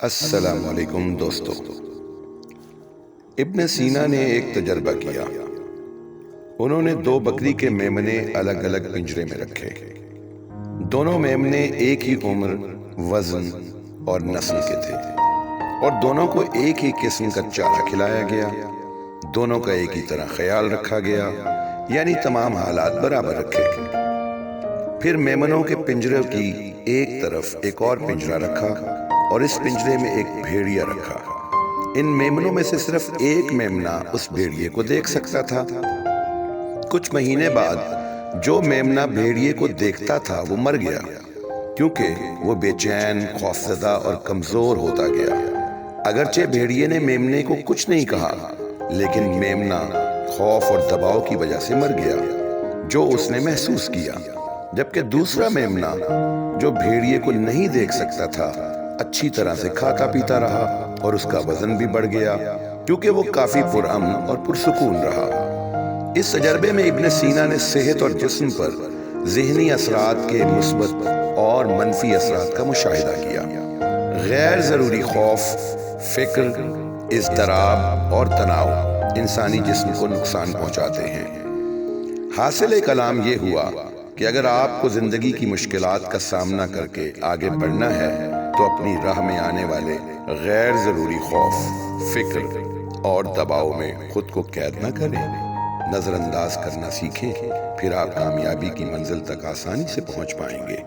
السلام علیکم دوستو۔ ابن سینا نے ایک تجربہ کیا۔ انہوں نے 2 بکری کے میمنے الگ الگ پنجرے میں رکھے۔ دونوں میمنے ایک ہی عمر، وزن اور نسل کے تھے، اور دونوں کو ایک ہی قسم کا چارہ کھلایا گیا۔ دونوں کا ایک ہی طرح خیال رکھا گیا، یعنی تمام حالات برابر رکھے گئے۔ پھر میمنوں کے پنجرے کی ایک طرف ایک اور پنجرہ رکھا، اور اس پنجرے میں ایک بھیڑیا رکھا۔ ان میمنوں میں سے صرف ایک میمنا اس بھیڑیے کو دیکھ سکتا تھا۔ کچھ مہینے بعد جو میمنا بھیڑیے کو دیکھتا تھا وہ مر گیا، کیونکہ وہ بے چین، خوفزدہ اور کمزور ہوتا گیا۔ اگرچہ بھیڑیے نے میمنے کو کچھ نہیں کہا، لیکن میمنا خوف اور دباؤ کی وجہ سے مر گیا جو اس نے محسوس کیا، جبکہ دوسرا میمنا جو بھیڑیے کو نہیں دیکھ سکتا تھا اچھی طرح سے کھاتا پیتا رہا، اور اس کا وزن بھی بڑھ گیا کیونکہ وہ کافی پرامن اور پرسکون رہا۔ اس تجربے میں ابن سینا نے صحت اور جسم پر ذہنی اثرات کے مثبت اور منفی اثرات کا مشاہدہ کیا۔ غیر ضروری خوف، فکر، اضطراب اور تناؤ انسانی جسم کو نقصان پہنچاتے ہیں۔ حاصل کلام یہ ہوا کہ اگر آپ کو زندگی کی مشکلات کا سامنا کر کے آگے بڑھنا ہے تو اپنی راہ میں آنے والے غیر ضروری خوف، فکر اور دباؤ میں خود کو قید نہ کریں، نظر انداز کرنا سیکھیں، پھر آپ کامیابی کی منزل تک آسانی سے پہنچ پائیں گے۔